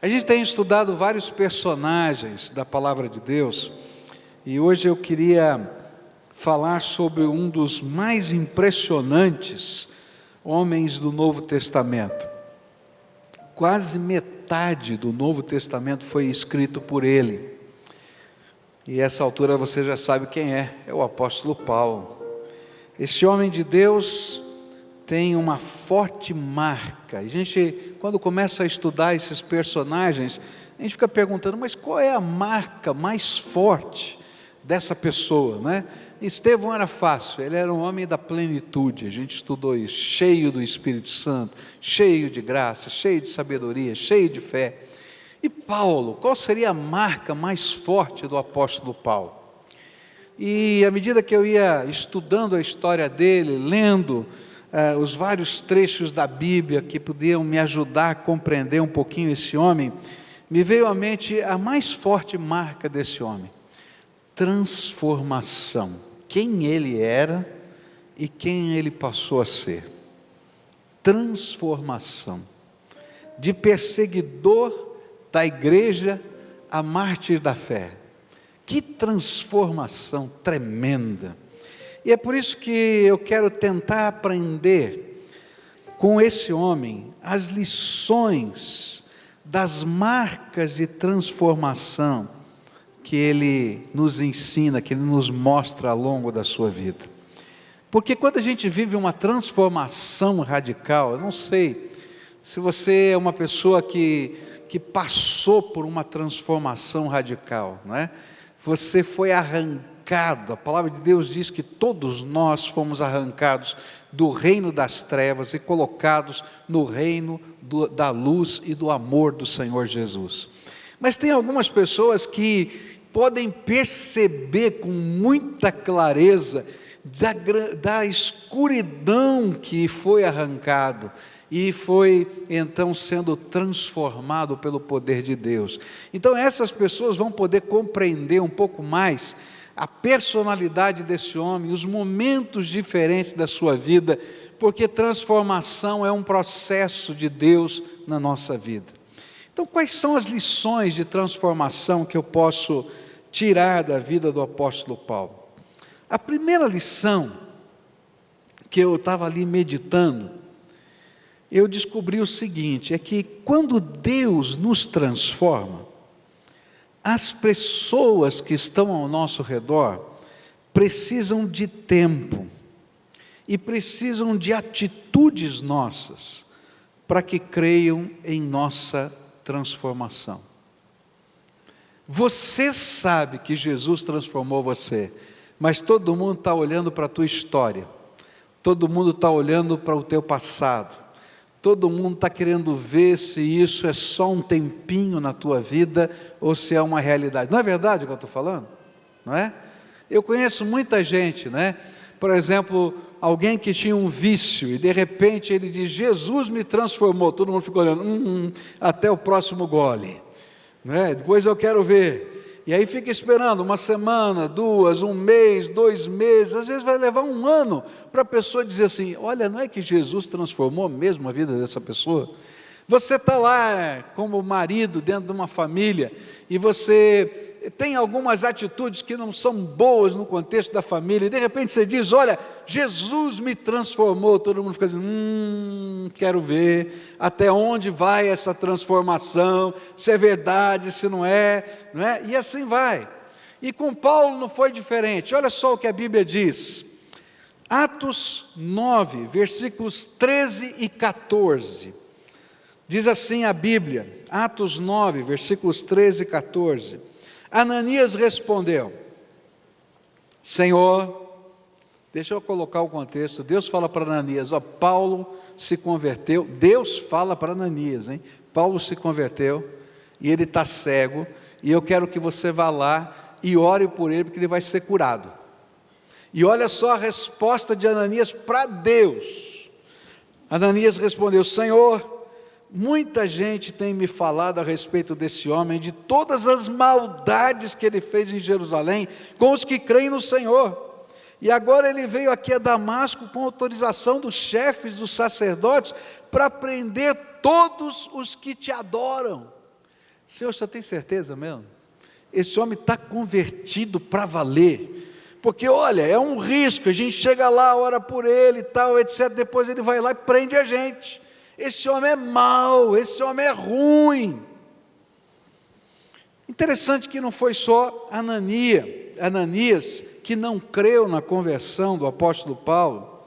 A gente tem estudado vários personagens da palavra de Deus, e hoje eu queria falar sobre um dos mais impressionantes homens do Novo Testamento. Quase metade do Novo Testamento foi escrito por ele. E essa altura você já sabe quem é o apóstolo Paulo. Este homem de Deus tem uma forte marca. A gente, quando começa a estudar esses personagens, a gente fica perguntando, mas qual é a marca mais forte dessa pessoa, né? Estevão era fácil, ele era um homem da plenitude, a gente estudou isso, cheio do Espírito Santo, cheio de graça, cheio de sabedoria, cheio de fé. E Paulo, qual seria a marca mais forte do apóstolo Paulo? E à medida que eu ia estudando a história dele, lendo os vários trechos da Bíblia que podiam me ajudar a compreender um pouquinho esse homem, me veio à mente a mais forte marca desse homem: transformação. Quem ele era e quem ele passou a ser. Transformação. De perseguidor da igreja a mártir da fé. Que transformação tremenda. E é por isso que eu quero tentar aprender com esse homem as lições das marcas de transformação que ele nos ensina, que ele nos mostra ao longo da sua vida. Porque quando a gente vive uma transformação radical, eu não sei se você é uma pessoa que passou por uma transformação radical, não é? Você foi arrancado, a palavra de Deus diz que todos nós fomos arrancados do reino das trevas e colocados no reino da luz e do amor do Senhor Jesus. Mas tem algumas pessoas que podem perceber com muita clareza da escuridão que foi arrancado e foi então sendo transformado pelo poder de Deus. Então essas pessoas vão poder compreender um pouco mais a personalidade desse homem, os momentos diferentes da sua vida, porque transformação é um processo de Deus na nossa vida. Então quais são as lições de transformação que eu posso tirar da vida do apóstolo Paulo? A primeira lição que eu estava ali meditando, eu descobri o seguinte, é que quando Deus nos transforma, as pessoas que estão ao nosso redor precisam de tempo e precisam de atitudes nossas para que creiam em nossa transformação. Você sabe que Jesus transformou você, mas todo mundo está olhando para a tua história, todo mundo está olhando para o teu passado, todo mundo está querendo ver se isso é só um tempinho na tua vida ou se é uma realidade. Não é verdade o que eu estou falando? Não é? Eu conheço muita gente, né? Por exemplo, alguém que tinha um vício e de repente ele diz, Jesus me transformou, todo mundo fica olhando, até o próximo gole, né? Depois eu quero ver. E aí fica esperando uma semana, 2, 1 mês, 2 meses, às vezes vai levar 1 ano para a pessoa dizer assim, olha, não é que Jesus transformou mesmo a vida dessa pessoa? Você está lá como marido dentro de uma família e você tem algumas atitudes que não são boas no contexto da família, e de repente você diz, olha, Jesus me transformou, todo mundo fica dizendo, quero ver até onde vai essa transformação, se é verdade, se não é, não é? E assim vai. E com Paulo não foi diferente. Olha só o que a Bíblia diz, Atos 9, versículos 13 e 14, diz assim a Bíblia, Atos 9, versículos 13 e 14, Ananias respondeu, Senhor, deixa eu colocar o contexto, Deus fala para Ananias, Paulo se converteu, Deus fala para Ananias, Paulo se converteu, e ele está cego, e eu quero que você vá lá e ore por ele, porque ele vai ser curado. E olha só a resposta de Ananias para Deus. Ananias respondeu, Senhor, muita gente tem me falado a respeito desse homem, de todas as maldades que ele fez em Jerusalém, com os que creem no Senhor. E agora ele veio aqui a Damasco com autorização dos chefes, dos sacerdotes, para prender todos os que te adoram. Senhor, você tem certeza mesmo? Esse homem está convertido para valer, porque olha, é um risco, a gente chega lá, ora por ele e tal, etc, depois ele vai lá e prende a gente. Esse homem é mau, esse homem é ruim. Interessante que não foi só Ananias que não creu na conversão do apóstolo Paulo,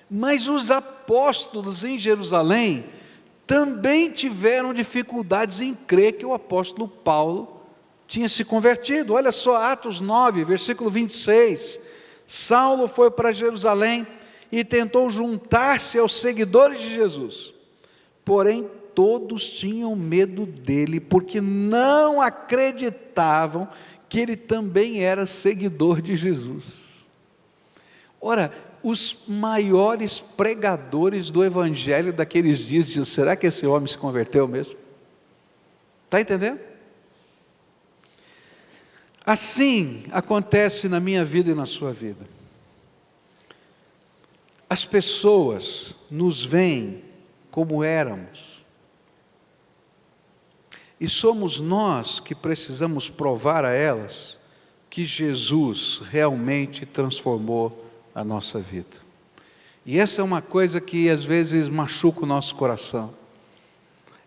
mas os apóstolos em Jerusalém também tiveram dificuldades em crer que o apóstolo Paulo tinha se convertido. Olha só, Atos 9, versículo 26, Saulo foi para Jerusalém e tentou juntar-se aos seguidores de Jesus, porém todos tinham medo dele, porque não acreditavam que ele também era seguidor de Jesus. Ora, os maiores pregadores do evangelho daqueles dias diziam: será que esse homem se converteu mesmo? Está entendendo? Assim acontece na minha vida e na sua vida. As pessoas nos veem como éramos, e somos nós que precisamos provar a elas que Jesus realmente transformou a nossa vida. E essa é uma coisa que às vezes machuca o nosso coração.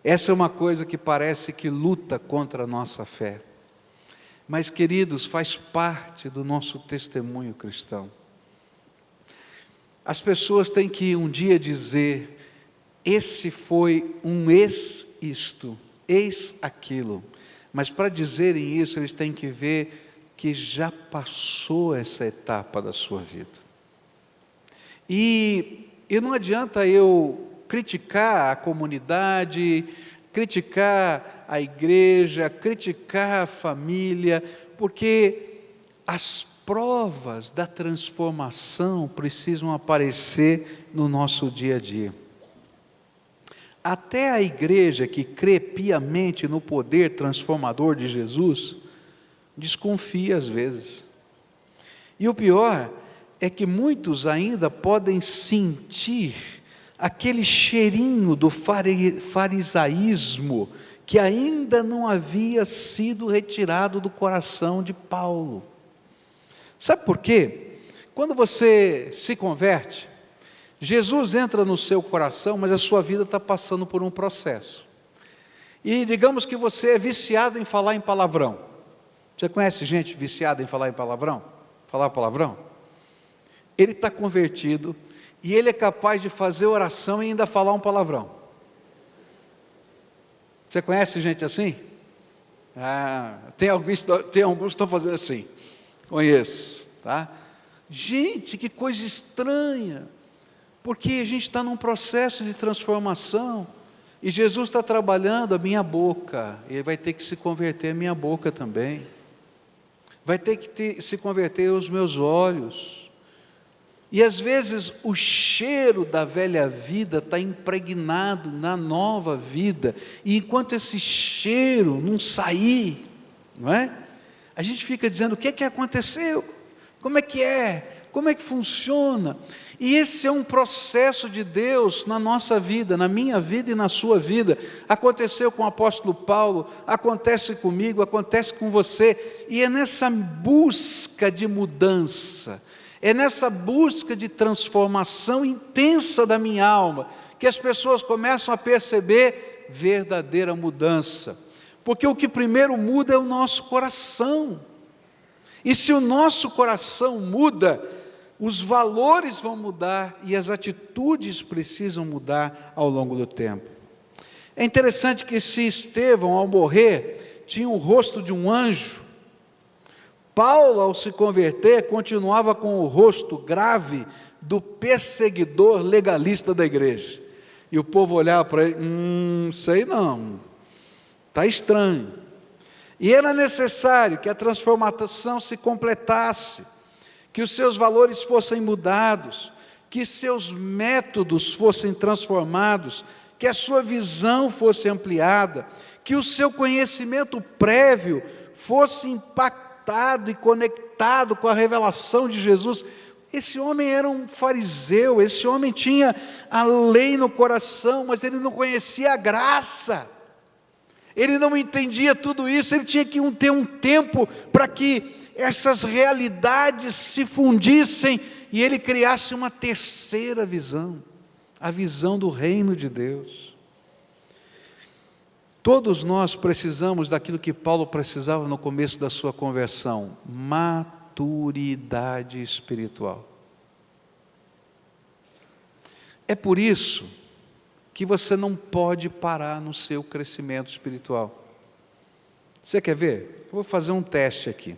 Essa é uma coisa que parece que luta contra a nossa fé. Mas, queridos, faz parte do nosso testemunho cristão. As pessoas têm que um dia dizer: esse foi um ex-isto, ex-aquilo. Mas para dizerem isso, eles têm que ver que já passou essa etapa da sua vida. E não adianta eu criticar a comunidade, criticar a igreja, criticar a família, porque as provas da transformação precisam aparecer no nosso dia a dia. Até a igreja que crê piamente no poder transformador de Jesus, desconfia às vezes. E o pior é que muitos ainda podem sentir aquele cheirinho do farisaísmo que ainda não havia sido retirado do coração de Paulo. Sabe por quê? Quando você se converte, Jesus entra no seu coração, mas a sua vida está passando por um processo. E digamos que você é viciado em falar em palavrão. Você conhece gente viciada em falar em palavrão? Falar palavrão? Ele está convertido e ele é capaz de fazer oração e ainda falar um palavrão. Você conhece gente assim? Tem alguns que estão fazendo assim. Conheço, tá? Gente, que coisa estranha, porque a gente está num processo de transformação, e Jesus está trabalhando a minha boca, ele vai ter que se converter a minha boca também, vai ter que se converter os meus olhos, e às vezes o cheiro da velha vida está impregnado na nova vida, e enquanto esse cheiro não sair, não é? A gente fica dizendo: o que é que aconteceu? Como é que é? Como é que funciona? E esse é um processo de Deus na nossa vida, na minha vida e na sua vida. Aconteceu com o apóstolo Paulo, acontece comigo, acontece com você, e é nessa busca de mudança, é nessa busca de transformação intensa da minha alma, que as pessoas começam a perceber verdadeira mudança, porque o que primeiro muda é o nosso coração, e se o nosso coração muda, os valores vão mudar e as atitudes precisam mudar ao longo do tempo. É interessante que se Estevão, ao morrer, tinha o rosto de um anjo, Paulo, ao se converter, continuava com o rosto grave do perseguidor legalista da igreja. E o povo olhava para ele: sei não, está estranho. E era necessário que a transformação se completasse, que os seus valores fossem mudados, que seus métodos fossem transformados, que a sua visão fosse ampliada, que o seu conhecimento prévio fosse impactado e conectado com a revelação de Jesus. Esse homem era um fariseu, esse homem tinha a lei no coração, mas ele não conhecia a graça. Ele não entendia tudo isso, ele tinha que ter um tempo para que essas realidades se fundissem e ele criasse uma terceira visão, a visão do reino de Deus. Todos nós precisamos daquilo que Paulo precisava no começo da sua conversão: maturidade espiritual. É por isso que você não pode parar no seu crescimento espiritual. Você quer ver? Eu vou fazer um teste aqui.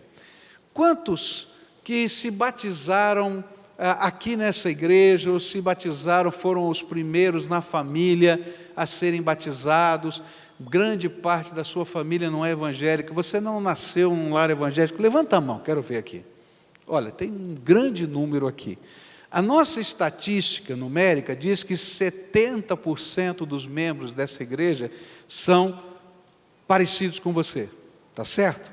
Quantos que se batizaram aqui nessa igreja, ou se batizaram, foram os primeiros na família a serem batizados? Grande parte da sua família não é evangélica, você não nasceu num lar evangélico? Levanta a mão, quero ver aqui. Olha, tem um grande número aqui. A nossa estatística numérica diz que 70% dos membros dessa igreja são parecidos com você, tá certo?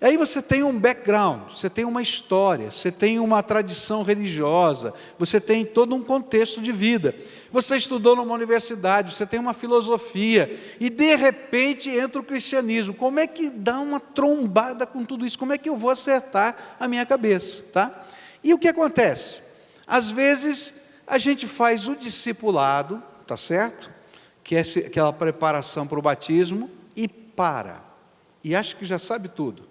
Aí você tem um background, você tem uma história, você tem uma tradição religiosa, você tem todo um contexto de vida. Você estudou numa universidade, você tem uma filosofia, e de repente entra o cristianismo. Como é que dá uma trombada com tudo isso? Como é que eu vou acertar a minha cabeça? Tá? E o que acontece? Às vezes a gente faz o discipulado, tá certo? Que é aquela preparação para o batismo, e para, e acha que já sabe tudo.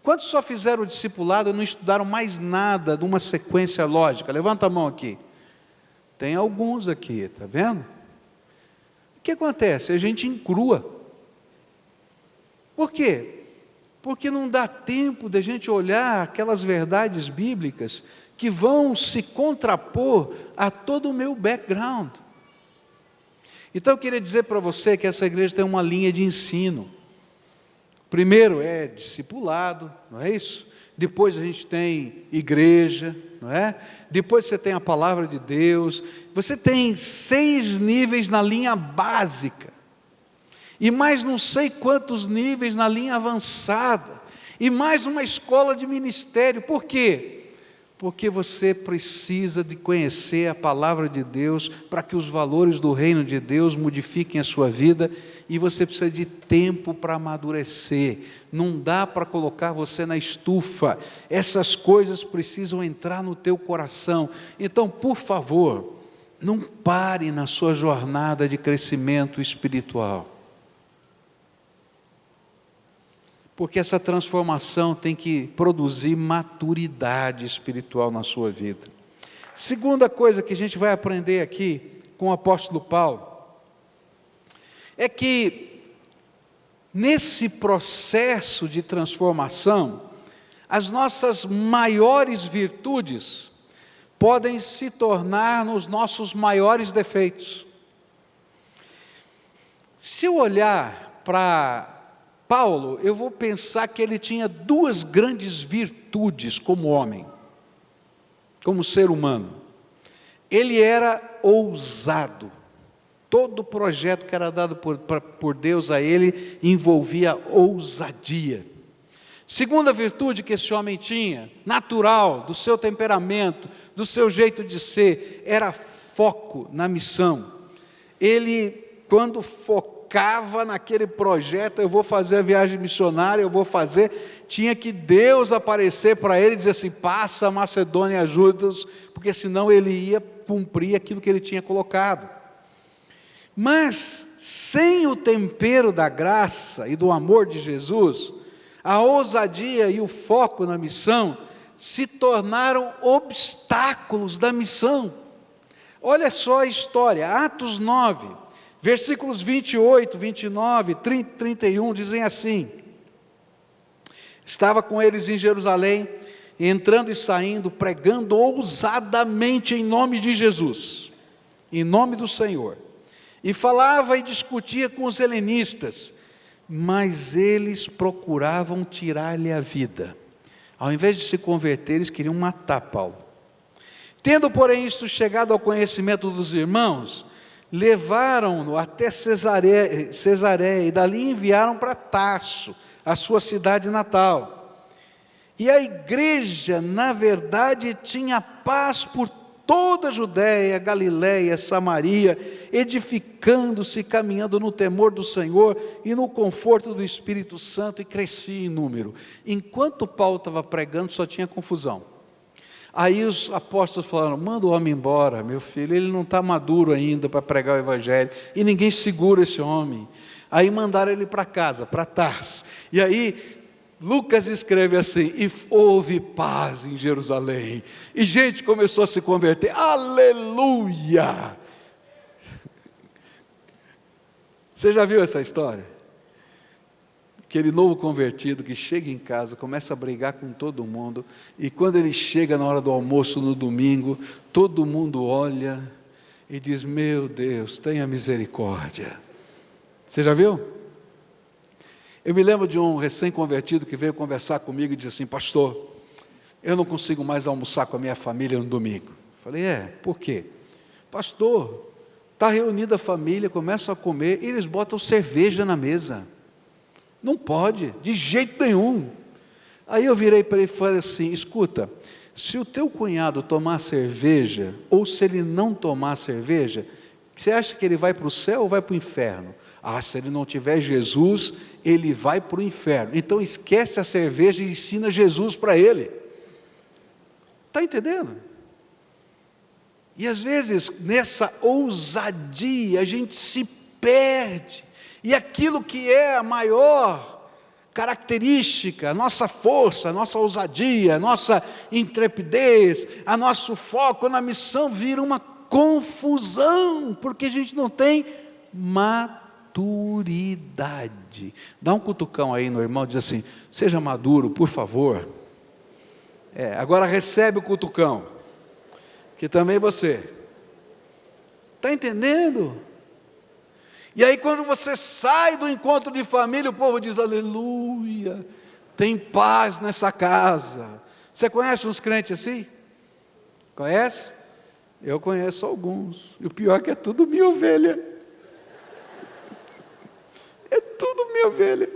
Quantos só fizeram o discipulado e não estudaram mais nada de uma sequência lógica? Levanta a mão aqui. Tem alguns aqui, está vendo? O que acontece? A gente encrua. Por quê? Porque não dá tempo de a gente olhar aquelas verdades bíblicas que vão se contrapor a todo o meu background. Então eu queria dizer para você que essa igreja tem uma linha de ensino. Primeiro é discipulado, não é isso? Depois a gente tem igreja, não é? Depois você tem a palavra de Deus. Você tem 6 níveis na linha básica, e mais não sei quantos níveis na linha avançada, e mais uma escola de ministério. Por quê? Porque você precisa de conhecer a palavra de Deus para que os valores do reino de Deus modifiquem a sua vida, e você precisa de tempo para amadurecer. Não dá para colocar você na estufa, essas coisas precisam entrar no teu coração. Então, por favor, não pare na sua jornada de crescimento espiritual, porque essa transformação tem que produzir maturidade espiritual na sua vida. Segunda coisa que a gente vai aprender aqui com o apóstolo Paulo, é que nesse processo de transformação, as nossas maiores virtudes podem se tornar nos nossos maiores defeitos. Se eu olhar para Paulo, eu vou pensar que ele tinha 2 grandes virtudes como homem, como ser humano. Ele era ousado. Todo projeto que era dado por Deus a ele envolvia ousadia. Segunda virtude que esse homem tinha, natural, do seu temperamento, do seu jeito de ser, era foco na missão. Ele, quando focava naquele projeto, eu vou fazer a viagem missionária, eu vou fazer, tinha que Deus aparecer para ele e dizer assim: passa a Macedônia e ajuda-os, porque senão ele ia cumprir aquilo que ele tinha colocado. Mas, sem o tempero da graça e do amor de Jesus, a ousadia e o foco na missão se tornaram obstáculos da missão. Olha só a história, Atos 9, versículos 28, 29, 30, 31, dizem assim: estava com eles em Jerusalém, entrando e saindo, pregando ousadamente em nome de Jesus, em nome do Senhor, e falava e discutia com os helenistas, mas eles procuravam tirar-lhe a vida. Ao invés de se converter, eles queriam matar Paulo. Tendo, porém, isto chegado ao conhecimento dos irmãos, levaram-no até Cesareia, e dali enviaram para Tarso, a sua cidade natal. E a igreja, na verdade, tinha paz por toda a Judéia, Galiléia, Samaria, edificando-se e caminhando no temor do Senhor e no conforto do Espírito Santo, e crescia em número. Enquanto Paulo estava pregando, só tinha confusão. Aí os apóstolos falaram: manda o homem embora, meu filho, ele não está maduro ainda para pregar o Evangelho, e ninguém segura esse homem. Aí mandaram ele para casa, para Tarso. E aí Lucas escreve assim: e houve paz em Jerusalém, e gente começou a se converter. Aleluia! Você já viu essa história? Aquele novo convertido que chega em casa, começa a brigar com todo mundo, e quando ele chega na hora do almoço no domingo, todo mundo olha e diz: meu Deus, tenha misericórdia. Você já viu? Eu me lembro de um recém-convertido que veio conversar comigo e disse assim: pastor, eu não consigo mais almoçar com a minha família no domingo. Falei: por quê? Pastor, está reunida a família, começam a comer, e eles botam cerveja na mesa. Não pode, de jeito nenhum. Aí eu virei para ele e falei assim: escuta, se o teu cunhado tomar cerveja, ou se ele não tomar cerveja, você acha que ele vai para o céu ou vai para o inferno? Se ele não tiver Jesus, ele vai para o inferno. Então esquece a cerveja e ensina Jesus para ele. Está entendendo? E às vezes, nessa ousadia, a gente se perde. E aquilo que é a maior característica, a nossa força, a nossa ousadia, a nossa intrepidez, a nosso foco na missão, vira uma confusão, porque a gente não tem maturidade. Dá um cutucão aí no irmão, diz assim: seja maduro, por favor. Agora recebe o cutucão, que também você. Está entendendo? E aí quando você sai do encontro de família, o povo diz: aleluia, tem paz nessa casa. Você conhece uns crentes assim? Conhece? Eu conheço alguns, e o pior é que é tudo minha ovelha. É tudo minha ovelha.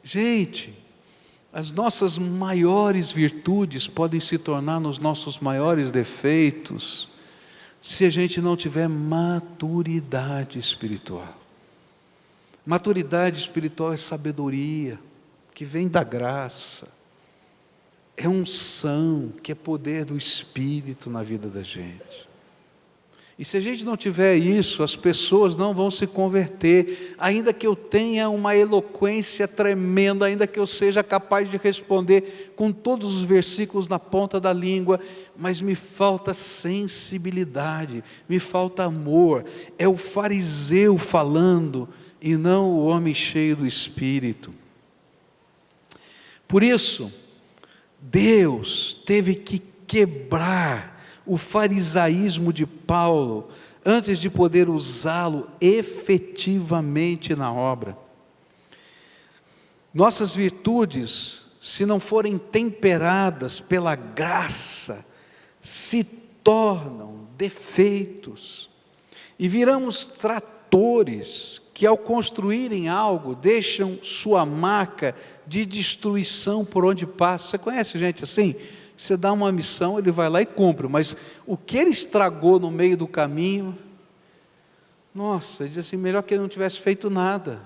Gente, as nossas maiores virtudes podem se tornar nos nossos maiores defeitos, se a gente não tiver maturidade espiritual. Maturidade espiritual é sabedoria, que vem da graça, é unção, que é poder do Espírito na vida da gente. E se a gente não tiver isso, as pessoas não vão se converter, ainda que eu tenha uma eloquência tremenda, ainda que eu seja capaz de responder com todos os versículos na ponta da língua, mas me falta sensibilidade, me falta amor. É o fariseu falando e não o homem cheio do Espírito. Por isso, Deus teve que quebrar o farisaísmo de Paulo, antes de poder usá-lo efetivamente na obra. Nossas virtudes, se não forem temperadas pela graça, se tornam defeitos, e viramos tratores, que ao construírem algo, deixam sua marca de destruição por onde passa. Você conhece gente assim? Você dá uma missão, ele vai lá e cumpre, mas o que ele estragou no meio do caminho, nossa, ele diz assim: melhor que ele não tivesse feito nada.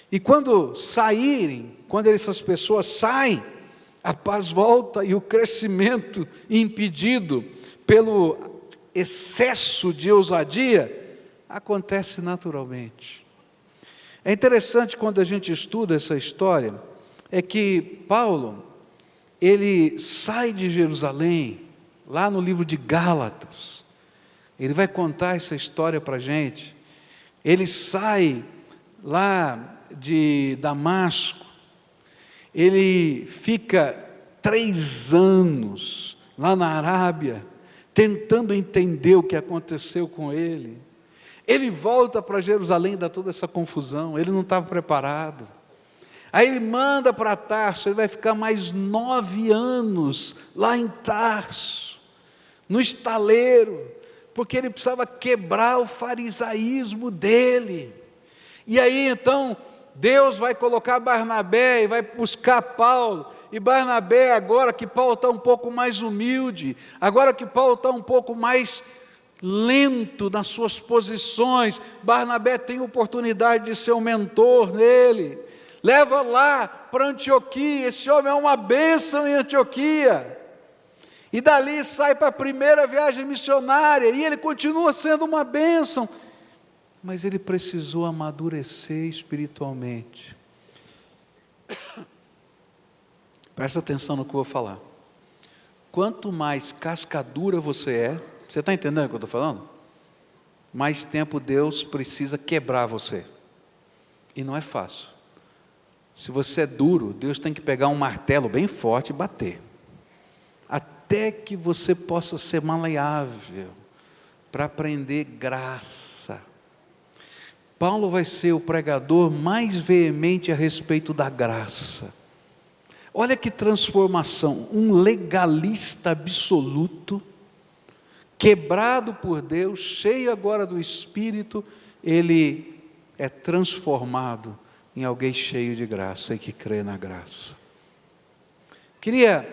E quando saírem, quando essas pessoas saem, a paz volta e o crescimento impedido pelo excesso de ousadia acontece naturalmente. É interessante quando a gente estuda essa história, é que Paulo, ele sai de Jerusalém, lá no livro de Gálatas, ele vai contar essa história para a gente. Ele sai lá de Damasco, ele fica 3 anos lá na Arábia, tentando entender o que aconteceu com ele. Ele volta para Jerusalém, dá toda essa confusão, ele não estava preparado. Aí ele manda para Tarso, ele vai ficar mais 9 anos lá em Tarso, no estaleiro, porque ele precisava quebrar o farisaísmo dele. E aí então, Deus vai colocar Barnabé e vai buscar Paulo, e Barnabé, agora que Paulo está um pouco mais humilde, agora que Paulo está um pouco mais lento nas suas posições, Barnabé tem oportunidade de ser um mentor nele, leva lá para Antioquia, esse homem é uma bênção em Antioquia, e dali sai para a primeira viagem missionária, e ele continua sendo uma bênção, mas ele precisou amadurecer espiritualmente. Presta atenção no que eu vou falar. Quanto mais cascadura você está entendendo o que eu estou falando? Mais tempo Deus precisa quebrar você, e não é fácil. Se você é duro, Deus tem que pegar um martelo bem forte e bater, até que você possa ser maleável, para aprender graça. Paulo vai ser o pregador mais veemente a respeito da graça. Olha que transformação, um legalista absoluto, quebrado por Deus, cheio agora do Espírito, ele é transformado em alguém cheio de graça e que crê na graça. Queria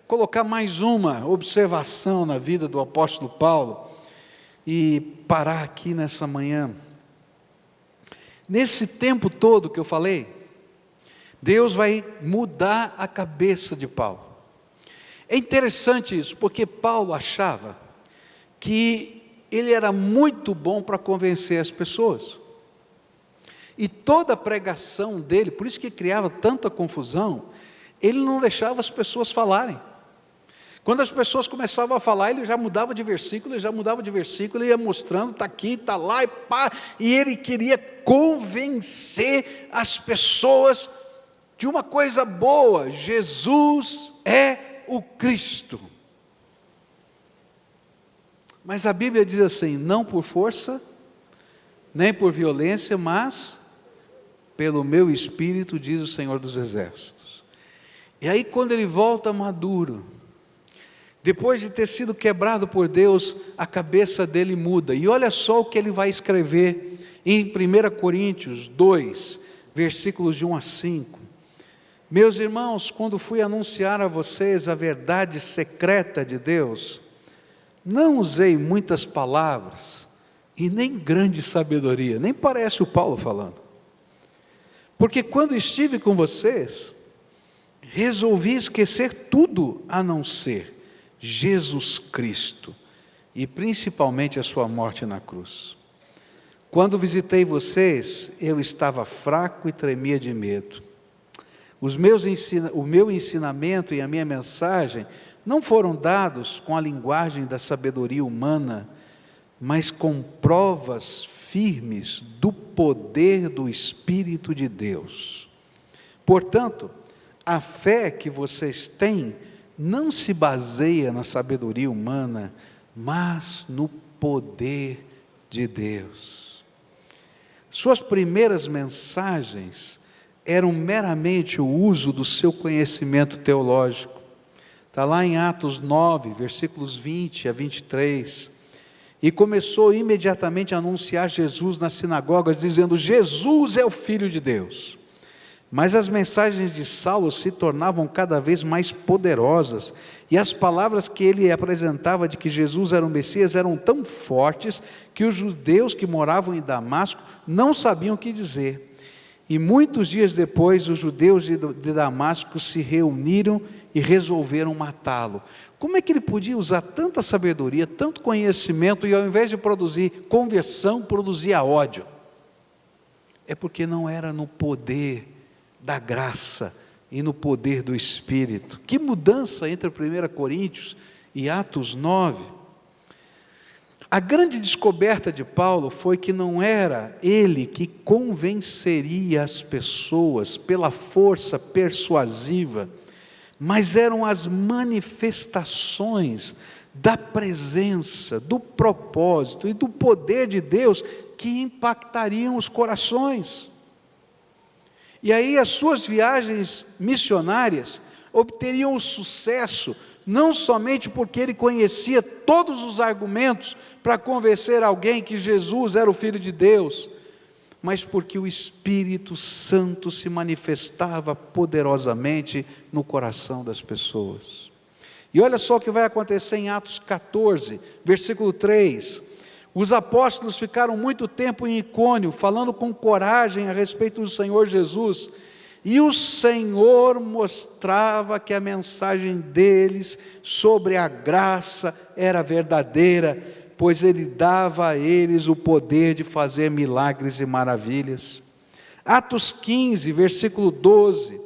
colocar mais uma observação na vida do apóstolo Paulo e parar aqui nessa manhã. Nesse tempo todo que eu falei, Deus vai mudar a cabeça de Paulo. É interessante isso, porque Paulo achava que ele era muito bom para convencer as pessoas. E toda a pregação dele, por isso que criava tanta confusão, ele não deixava as pessoas falarem. Quando as pessoas começavam a falar, ele já mudava de versículo, ele ia mostrando, está aqui, está lá, e pá, e ele queria convencer as pessoas de uma coisa boa: Jesus é o Cristo. Mas a Bíblia diz assim: não por força, nem por violência, mas pelo meu Espírito, diz o Senhor dos Exércitos. E aí quando ele volta maduro, depois de ter sido quebrado por Deus, a cabeça dele muda. E olha só o que ele vai escrever em 1 Coríntios 2, versículos de 1 a 5. Meus irmãos, quando fui anunciar a vocês a verdade secreta de Deus, não usei muitas palavras e nem grande sabedoria, nem parece o Paulo falando. Porque quando estive com vocês, resolvi esquecer tudo a não ser Jesus Cristo, e principalmente a sua morte na cruz. Quando visitei vocês, eu estava fraco e tremia de medo. O meu ensinamento e a minha mensagem não foram dados com a linguagem da sabedoria humana, mas com provas firmes do poder do Espírito de Deus. Portanto, a fé que vocês têm não se baseia na sabedoria humana, mas no poder de Deus. Suas primeiras mensagens eram meramente o uso do seu conhecimento teológico. Está lá em Atos 9, versículos 20 a 23. E começou imediatamente a anunciar Jesus nas sinagogas, dizendo: Jesus é o Filho de Deus. Mas as mensagens de Saulo se tornavam cada vez mais poderosas, e as palavras que ele apresentava de que Jesus era o Messias eram tão fortes, que os judeus que moravam em Damasco não sabiam o que dizer. E muitos dias depois, os judeus de Damasco se reuniram e resolveram matá-lo. Como é que ele podia usar tanta sabedoria, tanto conhecimento, e ao invés de produzir conversão, produzia ódio? É porque não era no poder da graça e no poder do Espírito. Que mudança entre 1 Coríntios e Atos 9. A grande descoberta de Paulo foi que não era ele que convenceria as pessoas pela força persuasiva, mas eram as manifestações da presença, do propósito e do poder de Deus que impactariam os corações. E aí as suas viagens missionárias obteriam sucesso, não somente porque ele conhecia todos os argumentos para convencer alguém que Jesus era o Filho de Deus, mas porque o Espírito Santo se manifestava poderosamente no coração das pessoas. E olha só o que vai acontecer em Atos 14, versículo 3. Os apóstolos ficaram muito tempo em Icônio, falando com coragem a respeito do Senhor Jesus, e o Senhor mostrava que a mensagem deles sobre a graça era verdadeira, pois Ele dava a eles o poder de fazer milagres e maravilhas. Atos 15, versículo 12.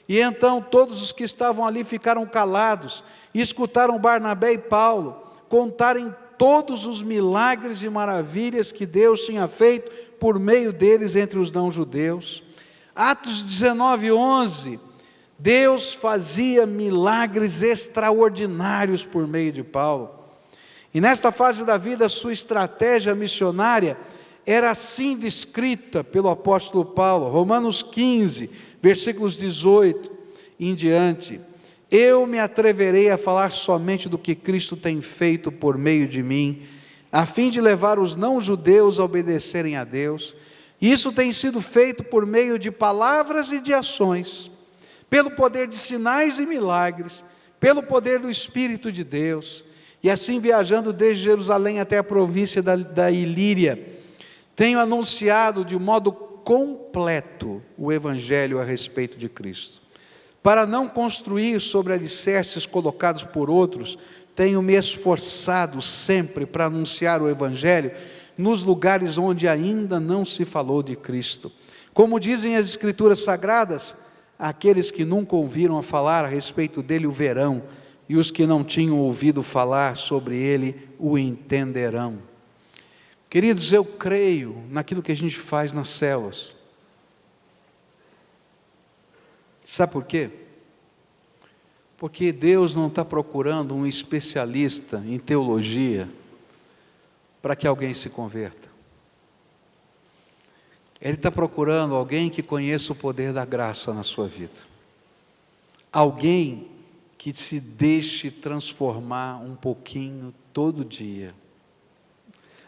E então todos os que estavam ali ficaram calados, e escutaram Barnabé e Paulo contarem todos os milagres e maravilhas que Deus tinha feito por meio deles entre os não-judeus. Atos 19, 11, Deus fazia milagres extraordinários por meio de Paulo. E nesta fase da vida, sua estratégia missionária era assim descrita pelo apóstolo Paulo. Romanos 15, versículos 18 em diante. Eu me atreverei a falar somente do que Cristo tem feito por meio de mim, a fim de levar os não-judeus a obedecerem a Deus. Isso tem sido feito por meio de palavras e de ações, pelo poder de sinais e milagres, pelo poder do Espírito de Deus. E assim, viajando desde Jerusalém até a província da Ilíria, tenho anunciado de modo completo o Evangelho a respeito de Cristo. Para não construir sobre alicerces colocados por outros, tenho me esforçado sempre para anunciar o Evangelho nos lugares onde ainda não se falou de Cristo. Como dizem as Escrituras Sagradas, aqueles que nunca ouviram a falar a respeito dele o verão, e os que não tinham ouvido falar sobre ele o entenderão. Queridos, eu creio naquilo que a gente faz nas células. Sabe por quê? Porque Deus não está procurando um especialista em teologia para que alguém se converta. Ele está procurando alguém que conheça o poder da graça na sua vida. Alguém que se deixe transformar um pouquinho todo dia.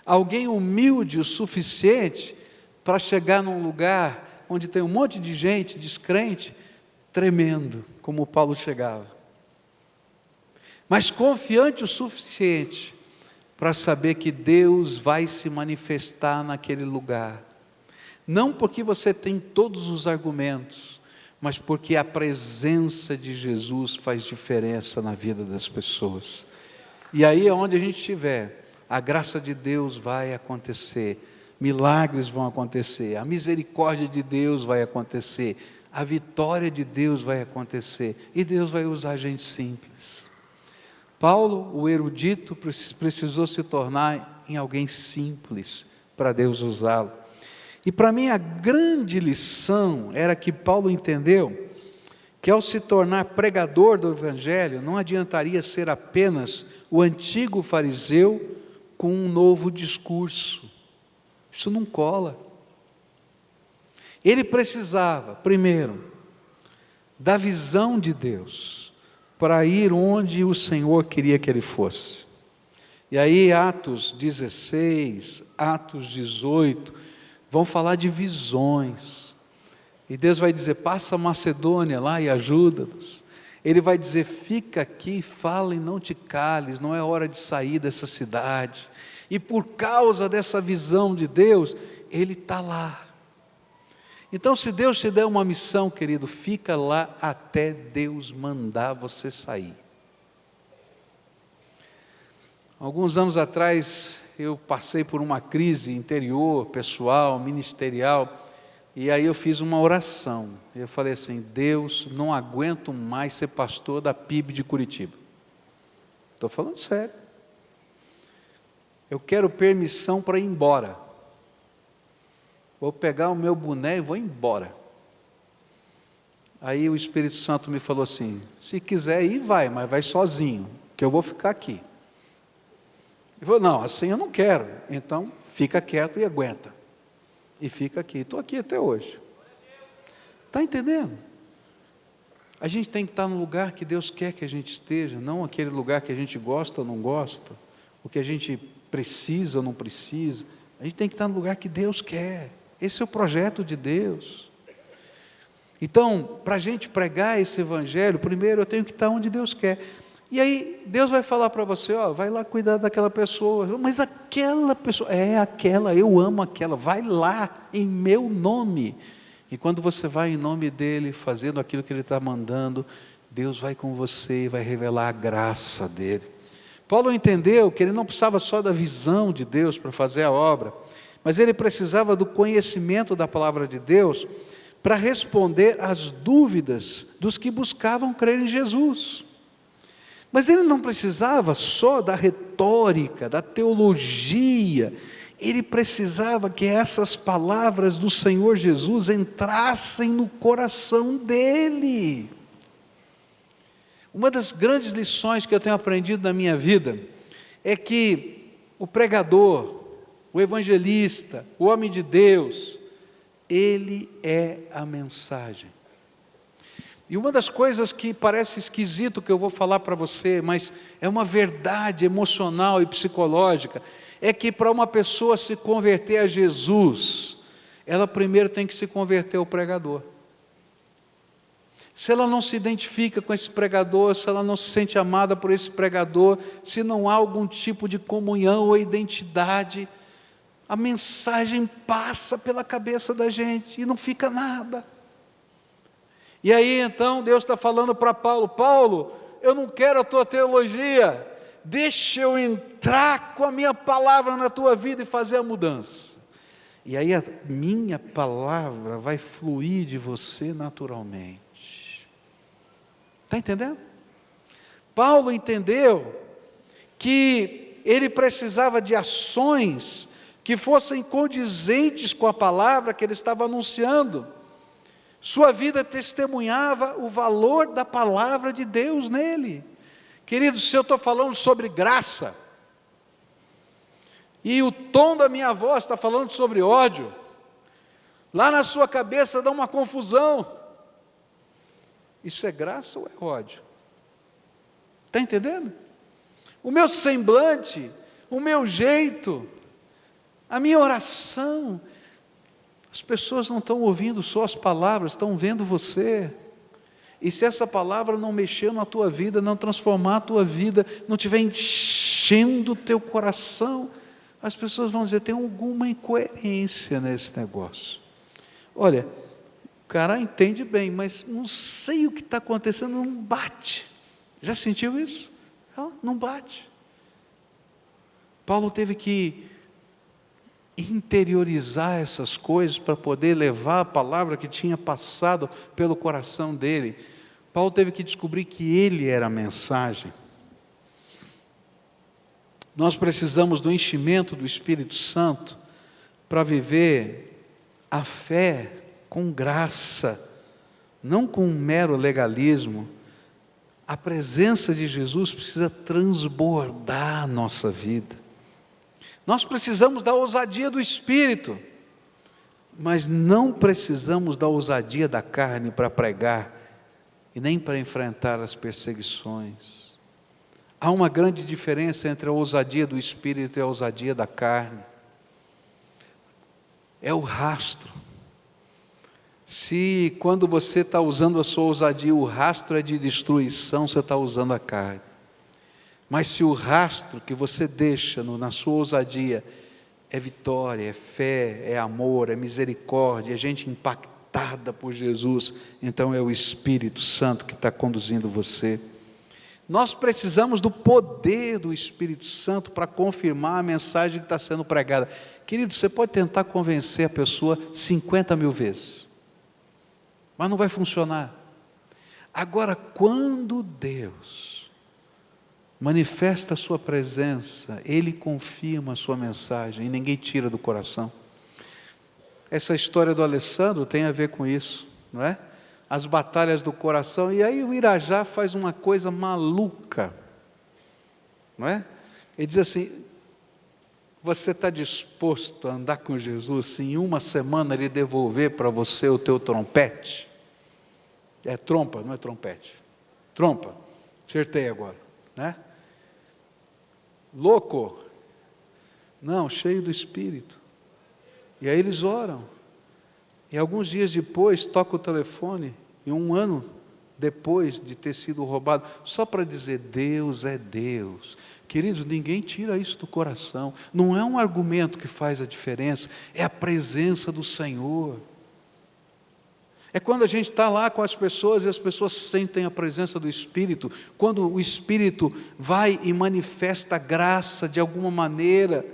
Alguém humilde o suficiente para chegar num lugar onde tem um monte de gente descrente, tremendo, como Paulo chegava. Mas confiante o suficiente para saber que Deus vai se manifestar naquele lugar. Não porque você tem todos os argumentos, mas porque a presença de Jesus faz diferença na vida das pessoas. E aí, onde a gente estiver, a graça de Deus vai acontecer, milagres vão acontecer, a misericórdia de Deus vai acontecer, a vitória de Deus vai acontecer, e Deus vai usar gente simples. Paulo, o erudito, precisou se tornar em alguém simples para Deus usá-lo. E para mim a grande lição era que Paulo entendeu que ao se tornar pregador do Evangelho, não adiantaria ser apenas o antigo fariseu com um novo discurso. Isso não cola. Ele precisava, primeiro, da visão de Deus, para ir onde o Senhor queria que ele fosse. E aí Atos 16, Atos 18, vão falar de visões. E Deus vai dizer, passa a Macedônia lá e ajuda-nos. Ele vai dizer, fica aqui, fala e não te cales, não é hora de sair dessa cidade. E por causa dessa visão de Deus, Ele está lá. Então, se Deus te der uma missão, querido, fica lá até Deus mandar você sair. Alguns anos atrás, eu passei por uma crise interior, pessoal, ministerial, e aí eu fiz uma oração. Eu falei assim, Deus, não aguento mais ser pastor da PIB de Curitiba. Estou falando sério. Eu quero permissão para ir embora. Vou pegar o meu boné e vou embora. Aí o Espírito Santo me falou assim, se quiser ir, vai, mas vai sozinho, que eu vou ficar aqui. Ele falou, não, assim eu não quero. Então, fica quieto e aguenta. E fica aqui. Estou aqui até hoje. Está entendendo? A gente tem que estar no lugar que Deus quer que a gente esteja, não aquele lugar que a gente gosta ou não gosta, o que a gente precisa ou não precisa. A gente tem que estar no lugar que Deus quer. Esse é o projeto de Deus. Então, para a gente pregar esse evangelho, primeiro eu tenho que estar onde Deus quer. E aí, Deus vai falar para você, ó, vai lá cuidar daquela pessoa. Mas aquela pessoa, aquela, eu amo aquela, vai lá em meu nome. E quando você vai em nome dEle, fazendo aquilo que Ele está mandando, Deus vai com você e vai revelar a graça dEle. Paulo entendeu que ele não precisava só da visão de Deus para fazer a obra, mas ele precisava do conhecimento da palavra de Deus para responder às dúvidas dos que buscavam crer em Jesus. Mas ele não precisava só da retórica, da teologia, ele precisava que essas palavras do Senhor Jesus entrassem no coração dele. Uma das grandes lições que eu tenho aprendido na minha vida é que o pregador, o evangelista, o homem de Deus, ele é a mensagem. E uma das coisas que parece esquisito que eu vou falar para você, mas é uma verdade emocional e psicológica, é que para uma pessoa se converter a Jesus, ela primeiro tem que se converter ao pregador. Se ela não se identifica com esse pregador, se ela não se sente amada por esse pregador, se não há algum tipo de comunhão ou identidade, a mensagem passa pela cabeça da gente e não fica nada. E aí então Deus está falando para Paulo, Paulo, eu não quero a tua teologia, deixa eu entrar com a minha palavra na tua vida e fazer a mudança. E aí a minha palavra vai fluir de você naturalmente. Está entendendo? Paulo entendeu que ele precisava de ações que fossem condizentes com a palavra que ele estava anunciando. Sua vida testemunhava o valor da palavra de Deus nele. Queridos, se eu estou falando sobre graça, e o tom da minha voz está falando sobre ódio, lá na sua cabeça dá uma confusão. Isso é graça ou é ódio? Está entendendo? O meu semblante, o meu jeito, a minha oração, as pessoas não estão ouvindo só as palavras, estão vendo você. E se essa palavra não mexer na tua vida, não transformar a tua vida, não estiver enchendo o teu coração, as pessoas vão dizer, tem alguma incoerência nesse negócio. Olha, o cara entende bem, mas não sei o que está acontecendo, não bate. Já sentiu isso? Não bate. Paulo teve que interiorizar essas coisas para poder levar a palavra que tinha passado pelo coração dele. Paulo teve que descobrir que ele era a mensagem. Nós precisamos do enchimento do Espírito Santo para viver a fé com graça, não com um mero legalismo. A presença de Jesus precisa transbordar a nossa vida. Nós precisamos da ousadia do Espírito, mas não precisamos da ousadia da carne para pregar e nem para enfrentar as perseguições. Há uma grande diferença entre a ousadia do Espírito e a ousadia da carne. É o rastro. Se quando você está usando a sua ousadia, o rastro é de destruição, você está usando a carne. Mas se o rastro que você deixa na sua ousadia é vitória, é fé, é amor, é misericórdia, é gente impactada por Jesus, então é o Espírito Santo que está conduzindo você. Nós precisamos do poder do Espírito Santo para confirmar a mensagem que está sendo pregada. Querido, você pode tentar convencer a pessoa 50 mil vezes, mas não vai funcionar. Agora, quando Deus manifesta a sua presença, Ele confirma a sua mensagem e ninguém tira do coração. Essa história do Alessandro tem a ver com isso, não é? As batalhas do coração, e aí o Irajá faz uma coisa maluca, não é? Ele diz assim, você está disposto a andar com Jesus se em uma semana Ele devolver para você o teu trompete? É trompa, não é trompete. Trompa, acertei agora, né? Louco? Não, cheio do Espírito. E aí eles oram, E alguns dias depois, toca o telefone, e um ano depois de ter sido roubado, só para dizer: Deus é Deus. Queridos, ninguém tira isso do coração. Não é um argumento que faz a diferença, é a presença do Senhor. É quando a gente está lá com as pessoas e as pessoas sentem a presença do Espírito, quando o Espírito vai e manifesta graça de alguma maneira,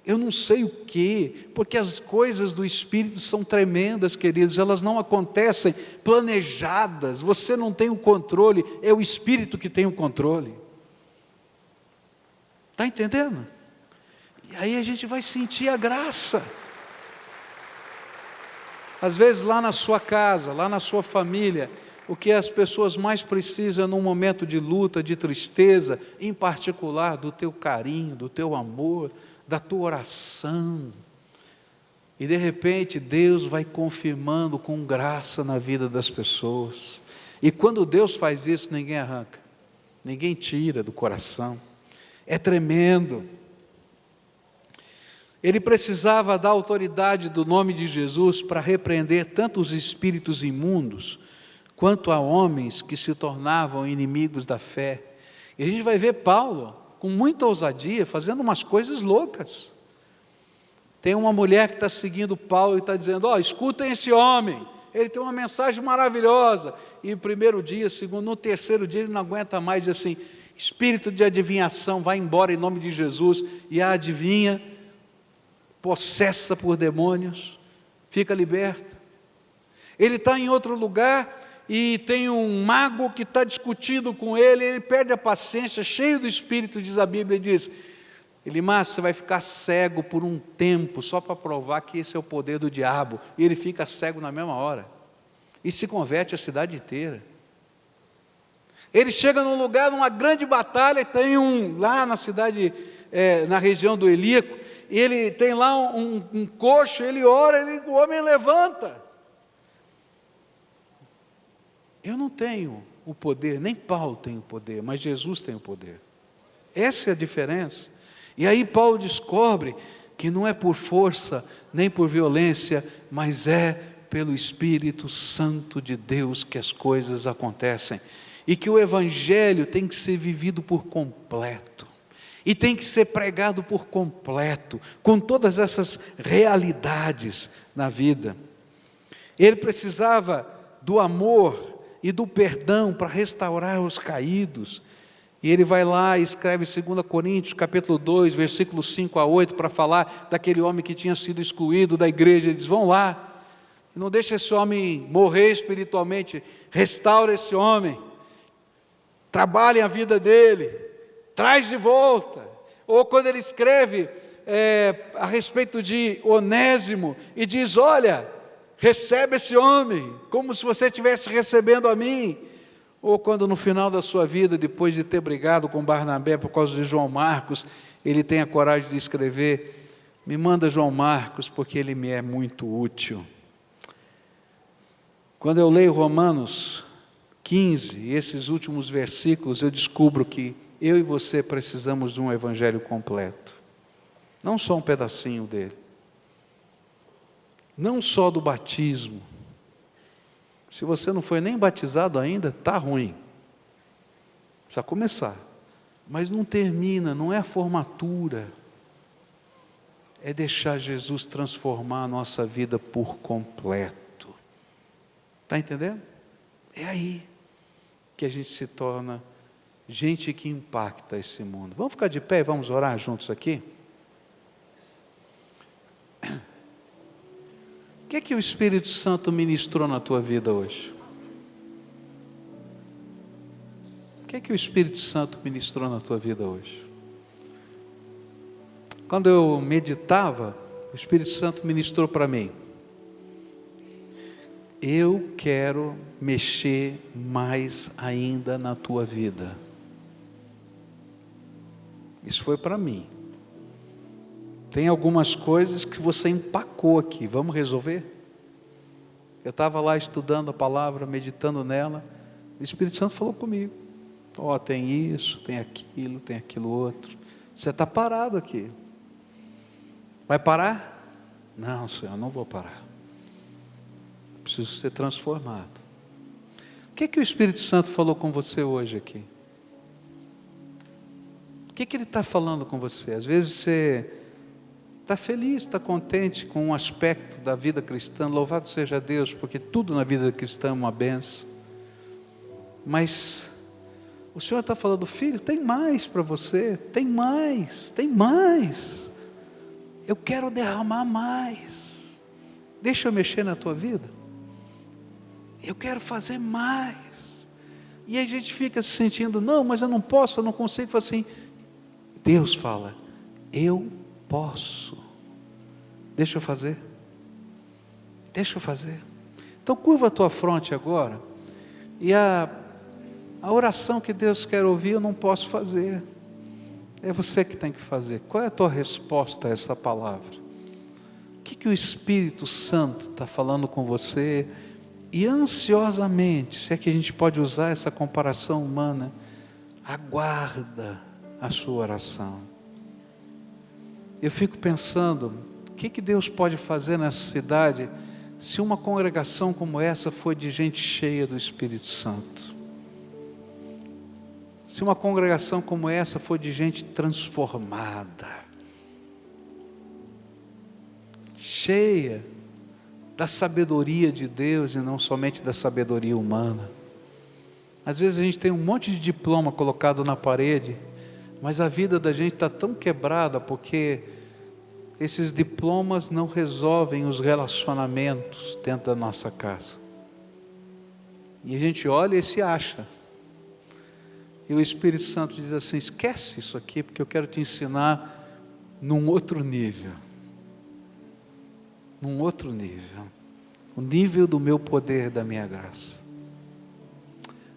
eu não sei o que, porque as coisas do Espírito são tremendas, queridos, elas não acontecem planejadas, você não tem o controle, é o Espírito que tem o controle. Está entendendo? E aí a gente vai sentir a graça. Às vezes lá na sua casa, lá na sua família, o que as pessoas mais precisam num momento de luta, de tristeza, em particular do teu carinho, do teu amor, da tua oração. E de repente Deus vai confirmando com graça na vida das pessoas. E quando Deus faz isso, ninguém arranca, ninguém tira do coração. É tremendo. Ele precisava da autoridade do nome de Jesus para repreender tanto os espíritos imundos, quanto a homens que se tornavam inimigos da fé. E a gente vai ver Paulo, com muita ousadia, fazendo umas coisas loucas. Tem uma mulher que está seguindo Paulo e está dizendo: escutem esse homem, ele tem uma mensagem maravilhosa. E no primeiro dia, segundo, no terceiro dia ele não aguenta mais, diz assim: espírito de adivinhação, vai embora em nome de Jesus. E a adivinha, possessa por demônios, fica liberta. Ele está em outro lugar e tem um mago que está discutindo com ele, ele perde a paciência, cheio do Espírito, diz a Bíblia, e diz: Elimar, você vai ficar cego por um tempo, só para provar que esse é o poder do diabo. E ele fica cego na mesma hora, e se converte a cidade inteira. Ele chega num lugar, numa grande batalha, tem lá na cidade, na região do Ilíaco, ele tem lá um coxo, ele ora, o homem levanta. Eu não tenho o poder, nem Paulo tem o poder, mas Jesus tem o poder. Essa é a diferença. E aí Paulo descobre que não é por força, nem por violência, mas é pelo Espírito Santo de Deus que as coisas acontecem. E que o Evangelho tem que ser vivido por completo. E tem que ser pregado por completo, com todas essas realidades na vida. Ele precisava do amor e do perdão para restaurar os caídos. E ele vai lá e escreve 2 Coríntios, capítulo 2, versículos 5 a 8, para falar daquele homem que tinha sido excluído da igreja. Ele diz: vão lá, não deixe esse homem morrer espiritualmente, restaura esse homem, trabalhem a vida dele, traz de volta. Ou quando ele escreve a respeito de Onésimo, e diz: olha, recebe esse homem, como se você estivesse recebendo a mim. Ou quando no final da sua vida, depois de ter brigado com Barnabé por causa de João Marcos, ele tem a coragem de escrever: me manda João Marcos, porque ele me é muito útil. Quando eu leio Romanos 15, e esses últimos versículos, eu descubro que eu e você precisamos de um evangelho completo, não só um pedacinho dele, não só do batismo. Se você não foi nem batizado ainda, está ruim, precisa começar, mas não termina, não é a formatura, é deixar Jesus transformar a nossa vida por completo. Está entendendo? É aí que a gente se torna gente que impacta esse mundo. Vamos ficar de pé e vamos orar juntos aqui? O que o Espírito Santo ministrou na tua vida hoje? O que o Espírito Santo ministrou na tua vida hoje? Quando eu meditava, o Espírito Santo ministrou para mim: eu quero mexer mais ainda na tua vida. Isso foi para mim. Tem algumas coisas que você empacou aqui, vamos resolver? Eu estava lá estudando a palavra, meditando nela, o Espírito Santo falou comigo: tem isso, tem aquilo outro. Você está parado aqui. Vai parar? Não, Senhor, não vou parar. preciso ser transformado. O que o Espírito Santo falou com você hoje aqui? O que Ele está falando com você? Às vezes você está feliz, está contente com um aspecto da vida cristã, louvado seja Deus, porque tudo na vida cristã é uma benção. Mas o Senhor está falando, filho, tem mais para você, tem mais. Eu quero derramar mais. Deixa eu mexer na tua vida. Eu quero fazer mais. E a gente fica se sentindo, não, mas eu não posso, eu não consigo. Fala assim, Deus fala, eu posso. Deixa eu fazer. Então curva a tua fronte agora. E a oração que Deus quer ouvir eu não posso fazer. É você que tem que fazer. Qual é a tua resposta a essa palavra? O que o Espírito Santo está falando com você? E ansiosamente, se é que a gente pode usar essa comparação humana, aguarda a sua oração. Eu fico pensando, o que Deus pode fazer nessa cidade, se uma congregação como essa for de gente cheia do Espírito Santo? Se uma congregação como essa for de gente transformada, cheia da sabedoria de Deus e não somente da sabedoria humana. Às vezes a gente tem um monte de diploma colocado na parede, mas a vida da gente está tão quebrada porque esses diplomas não resolvem os relacionamentos dentro da nossa casa. E a gente olha e se acha. E o Espírito Santo diz assim, esquece isso aqui, porque eu quero te ensinar num outro nível. O nível do meu poder, da minha graça.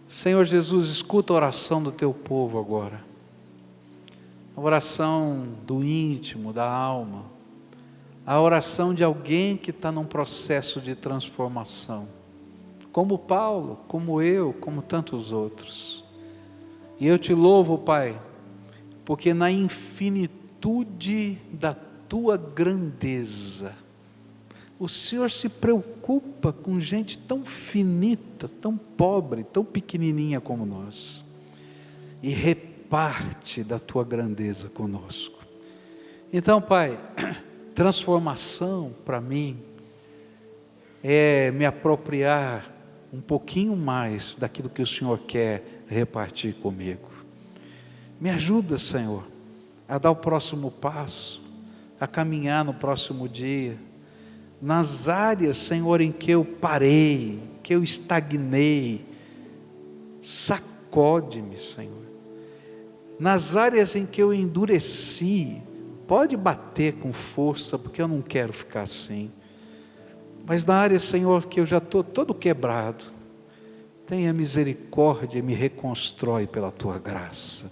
Senhor Jesus, escuta a oração do teu povo agora. A oração do íntimo, da alma. A oração de alguém que está num processo de transformação. Como Paulo, como eu, como tantos outros. E eu te louvo, Pai, porque na infinitude da tua grandeza, o Senhor se preocupa com gente tão finita, tão pobre, tão pequenininha como nós. E reparte da tua grandeza conosco. Então, Pai, transformação para mim é me apropriar um pouquinho mais daquilo que o Senhor quer repartir comigo. Me ajuda, Senhor, a dar o próximo passo, a caminhar no próximo dia, nas áreas, Senhor, em que eu parei, que eu estagnei. Sacode-me, Senhor. Nas áreas em que eu endureci, pode bater com força, porque eu não quero ficar assim. Mas na área, Senhor, que eu já estou todo quebrado, tenha misericórdia e me reconstrói pela tua graça.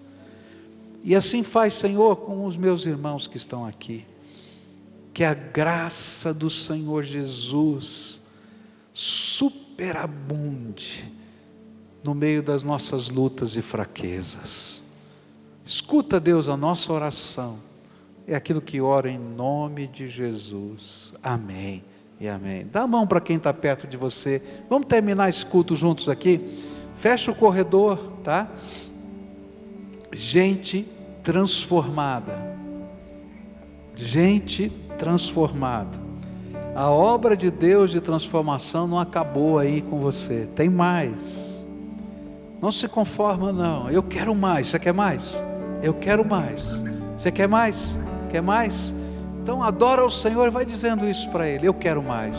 E assim faz, Senhor, com os meus irmãos que estão aqui. Que a graça do Senhor Jesus superabunde no meio das nossas lutas e fraquezas. Escuta, Deus, a nossa oração. É aquilo que oro em nome de Jesus. Amém e amém. Dá a mão para quem está perto de você. Vamos terminar esse culto juntos aqui. Fecha o corredor, tá? Gente transformada. Gente transformada. A obra de Deus de transformação não acabou aí com você. Tem mais. Não se conforma não. Eu quero mais. Você quer mais? Eu quero mais. Você quer mais? Quer mais? Então adora o Senhor e vai dizendo isso para Ele. Eu quero mais.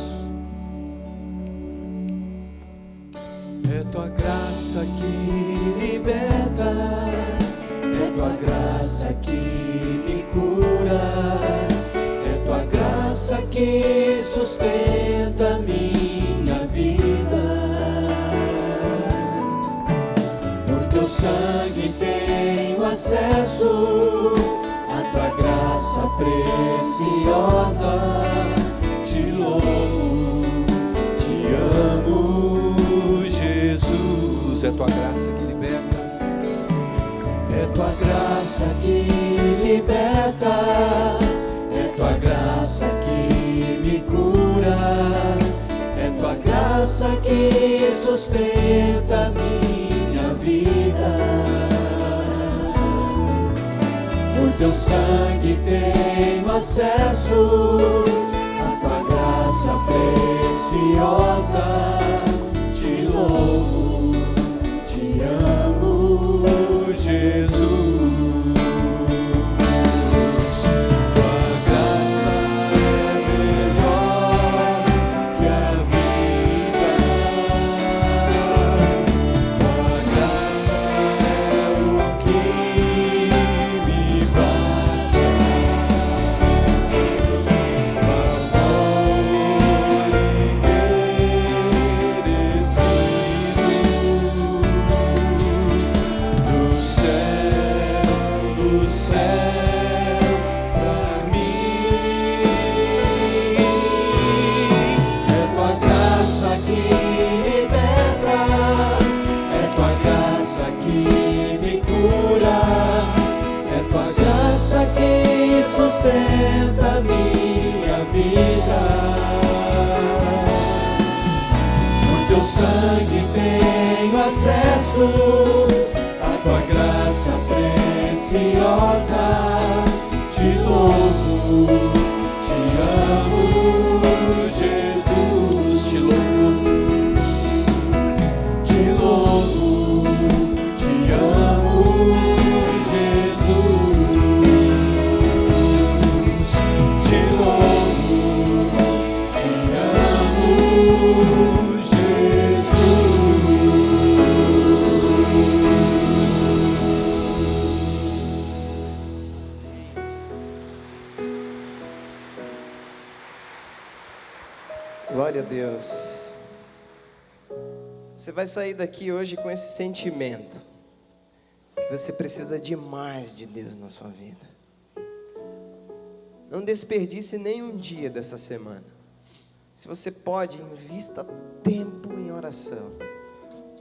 É tua graça que liberta, é tua graça que me cura, é tua graça que sustenta minha vida. Por teu sangue tenho acesso à tua graça preciosa. Te louvo, te amo, Jesus. É tua graça que liberta, é tua graça que liberta, é tua graça que me cura, é tua graça graça que sustenta minha vida. Por teu sangue tenho acesso à tua graça preciosa. Te louvo, te amo, Jesus. Sustenta minha vida. Por teu sangue tenho acesso à tua graça preciosa. Te louvo, te amo, Jesus. Te louvo, te louvo, te amo, Jesus. Glória a Deus. Você vai sair daqui hoje com esse sentimento que você precisa demais de Deus na sua vida. Não desperdice nenhum dia dessa semana. Se você pode, invista tempo em oração,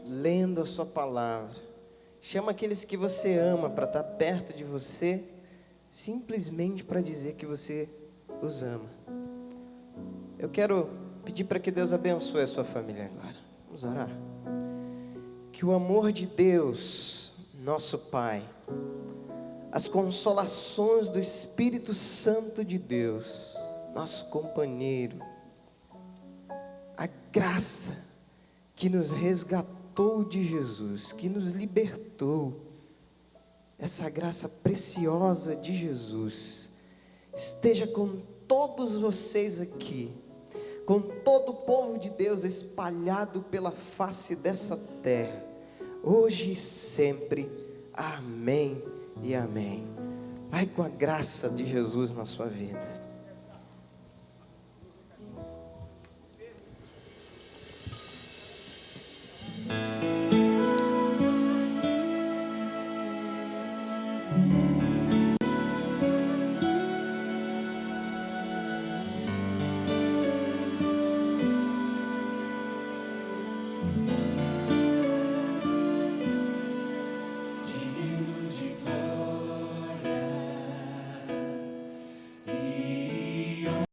lendo a sua palavra. Chama aqueles que você ama para estar perto de você, simplesmente para dizer que você os ama. Eu quero pedir para que Deus abençoe a sua família agora. Vamos orar. Que o amor de Deus, nosso Pai, as consolações do Espírito Santo de Deus, nosso companheiro, a graça que nos resgatou de Jesus, que nos libertou, essa graça preciosa de Jesus, esteja com todos vocês aqui, com todo o povo de Deus espalhado pela face dessa terra, hoje e sempre. Amém e amém. Vai com a graça de Jesus na sua vida.